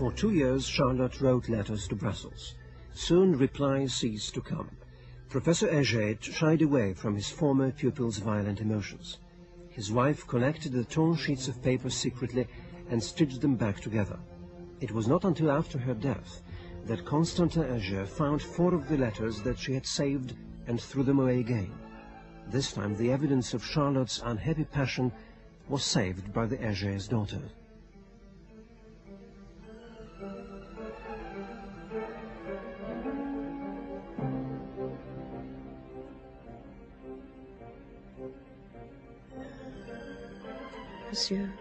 For 2 years, Charlotte wrote letters to Brussels. Soon replies ceased to come. Professor Heger shied away from his former pupil's violent emotions. His wife collected the torn sheets of paper secretly and stitched them back together. It was not until after her death that Constantin Heger found 4 of the letters that she had saved and threw them away again. This time the evidence of Charlotte's unhappy passion was saved by the Heger's daughter. Monsieur,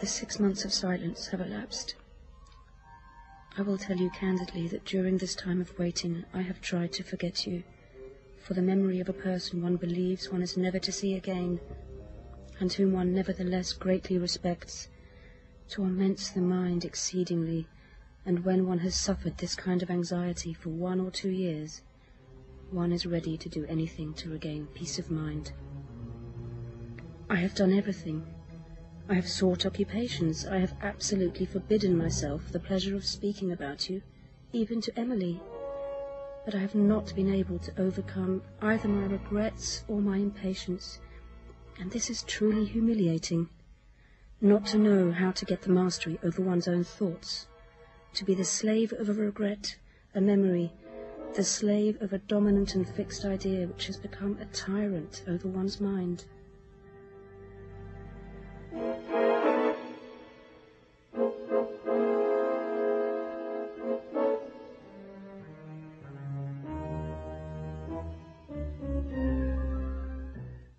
the 6 months of silence have elapsed. I will tell you candidly that during this time of waiting I have tried to forget you, for the memory of a person one believes one is never to see again, and whom one nevertheless greatly respects, torments the mind exceedingly, and when one has suffered this kind of anxiety for 1 or 2 years, one is ready to do anything to regain peace of mind. I have done everything. I have sought occupations. I have absolutely forbidden myself the pleasure of speaking about you, even to Emily. But I have not been able to overcome either my regrets or my impatience, and this is truly humiliating. Not to know how to get the mastery over one's own thoughts, to be the slave of a regret, a memory, the slave of a dominant and fixed idea which has become a tyrant over one's mind.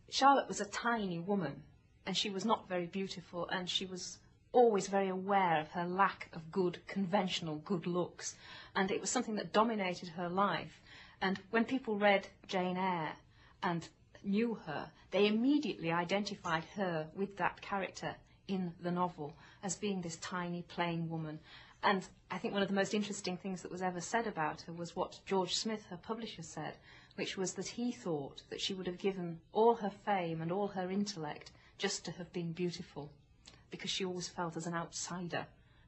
Charlotte was a tiny woman, and she was not very beautiful, and she was always very aware of her lack of good, conventional good looks, and it was something that dominated her life. And when people read Jane Eyre and knew her, they immediately identified her with that character in the novel as being this tiny, plain woman. And I think one of the most interesting things that was ever said about her was what George Smith, her publisher, said, which was that he thought that she would have given all her fame and all her intellect just to have been beautiful, because she always felt as an outsider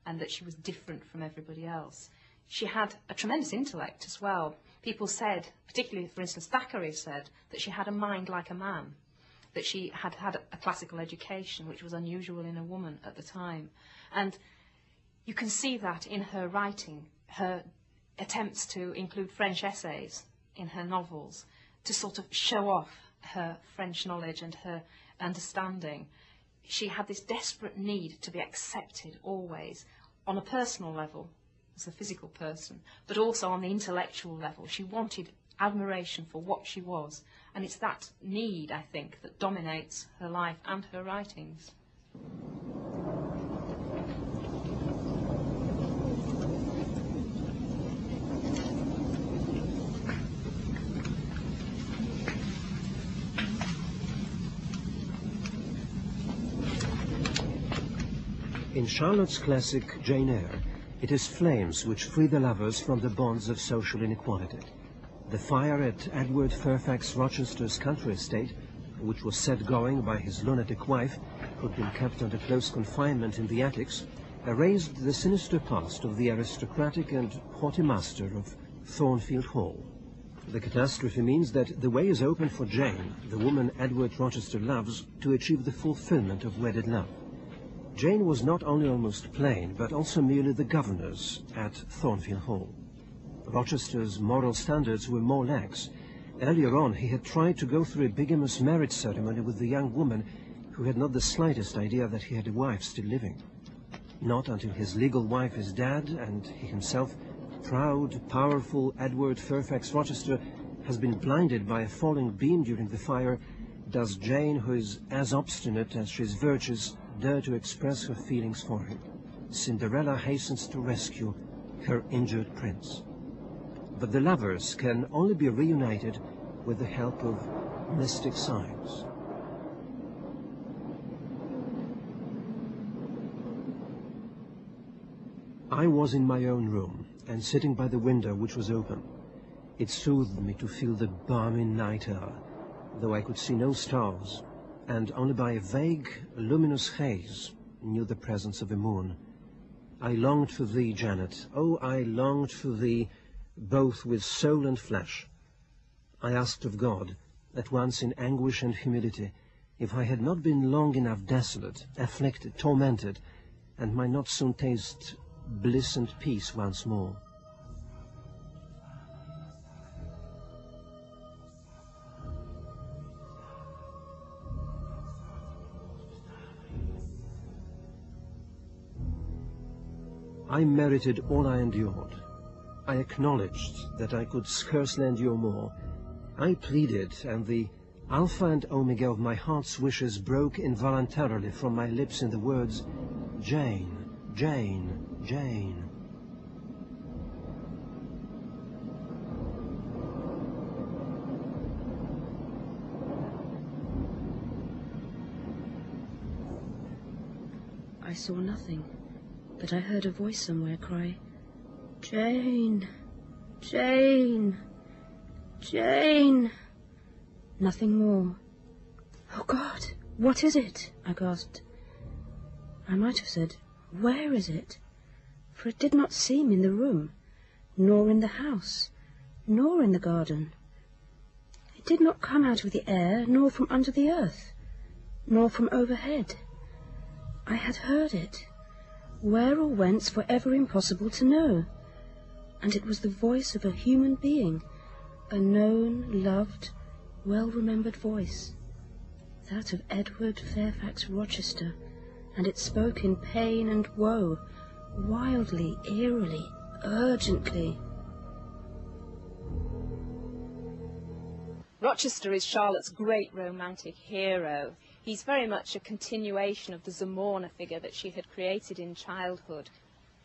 and that she was different from everybody else. She had a tremendous intellect as well. People said, particularly, for instance, Thackeray said, that she had a mind like a man, that she had had a classical education, which was unusual in a woman at the time. And you can see that in her writing, her attempts to include French essays in her novels, to sort of show off her French knowledge and her understanding. She had this desperate need to be accepted always, on a personal level, as a physical person, but also on the intellectual level. She wanted admiration for what she was, and it's that need, I think, that dominates her life and her writings. In Charlotte's classic Jane Eyre, it is flames which free the lovers from the bonds of social inequality. The fire at Edward Fairfax Rochester's country estate, which was set going by his lunatic wife, who had been kept under close confinement in the attics, erased the sinister past of the aristocratic and haughty master of Thornfield Hall. The catastrophe means that the way is open for Jane, the woman Edward Rochester loves, to achieve the fulfillment of wedded love. Jane was not only almost plain, but also merely the governess at Thornfield Hall. Rochester's moral standards were more lax. Earlier on, he had tried to go through a bigamous marriage ceremony with the young woman who had not the slightest idea that he had a wife still living. Not until his legal wife is dead, and he himself, proud, powerful Edward Fairfax Rochester, has been blinded by a falling beam during the fire, does Jane, who is as obstinate as she is virtuous, dare to express her feelings for him. Cinderella hastens to rescue her injured prince. But the lovers can only be reunited with the help of mystic signs. I was in my own room, and sitting by the window which was open. It soothed me to feel the balmy night air, though I could see no stars, and only by a vague, luminous haze knew the presence of a moon. I longed for thee, Janet. Oh, I longed for thee, both with soul and flesh. I asked of God, at once in anguish and humility, if I had not been long enough desolate, afflicted, tormented, and might not soon taste bliss and peace once more. I merited all I endured. I acknowledged that I could scarcely endure more. I pleaded, and the alpha and omega of my heart's wishes broke involuntarily from my lips in the words, Jane, Jane, Jane. I saw nothing, but I heard a voice somewhere cry, Jane, Jane, Jane. Nothing more. Oh, God, what is it? I gasped. I might have said, where is it? For it did not seem in the room, nor in the house, nor in the garden. It did not come out of the air, nor from under the earth, nor from overhead. I had heard it, where or whence were ever impossible to know, and it was the voice of a human being, a known, loved, well-remembered voice, that of Edward Fairfax Rochester, and it spoke in pain and woe, wildly, eerily, urgently. Rochester is Charlotte's great romantic hero. He's very much a continuation of the Zamorna figure that she had created in childhood.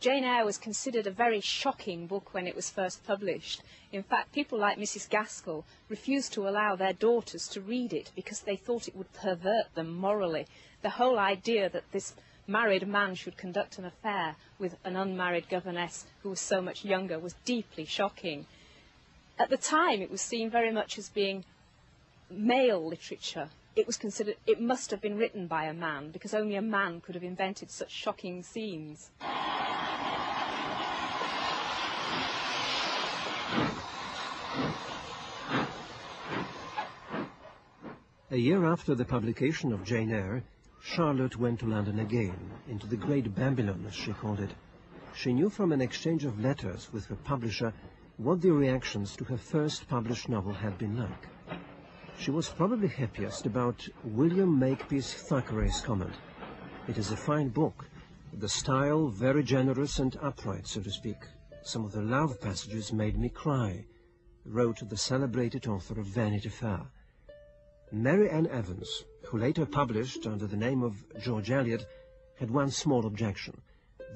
Jane Eyre was considered a very shocking book when it was first published. In fact, people like Mrs. Gaskell refused to allow their daughters to read it because they thought it would pervert them morally. The whole idea that this married man should conduct an affair with an unmarried governess who was so much younger was deeply shocking. At the time, it was seen very much as being male literature. It was considered it must have been written by a man because only a man could have invented such shocking scenes. A year after the publication of Jane Eyre, Charlotte went to London again, into the Great Babylon, as she called it. She knew from an exchange of letters with her publisher what the reactions to her first published novel had been like. She was probably happiest about William Makepeace Thackeray's comment. It is a fine book, the style very generous and upright, so to speak. Some of the love passages made me cry, wrote the celebrated author of Vanity Fair. Mary Ann Evans, who later published under the name of George Eliot, had one small objection.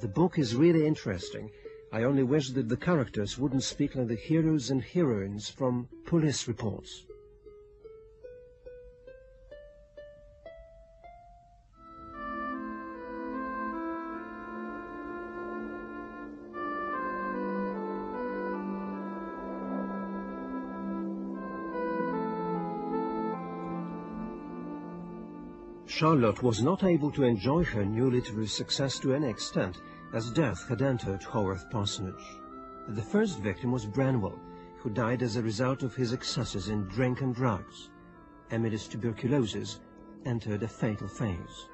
The book is really interesting. I only wish that the characters wouldn't speak like the heroes and heroines from police reports. Charlotte was not able to enjoy her new literary success to any extent, as death had entered Haworth Parsonage. The first victim was Branwell, who died as a result of his excesses in drink and drugs. Emily's tuberculosis entered a fatal phase.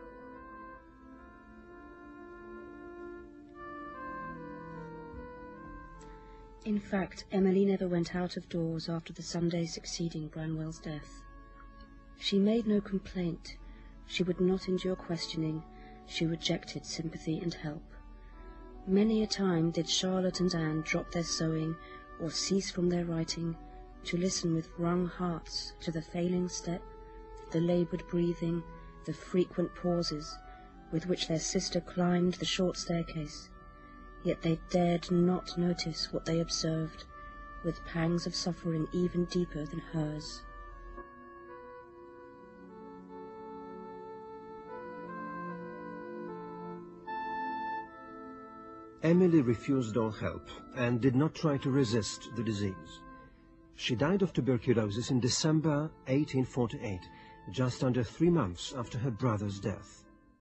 In fact, Emily never went out of doors after the Sunday succeeding Branwell's death. She made no complaint. She would not endure questioning. She rejected sympathy and help. Many a time did Charlotte and Anne drop their sewing or cease from their writing to listen with wrung hearts to the failing step, the laboured breathing, the frequent pauses with which their sister climbed the short staircase. Yet they dared not notice what they observed, with pangs of suffering even deeper than hers. Emily refused all help and did not try to resist the disease. She died of tuberculosis in December 1848, just under 3 months after her brother's death.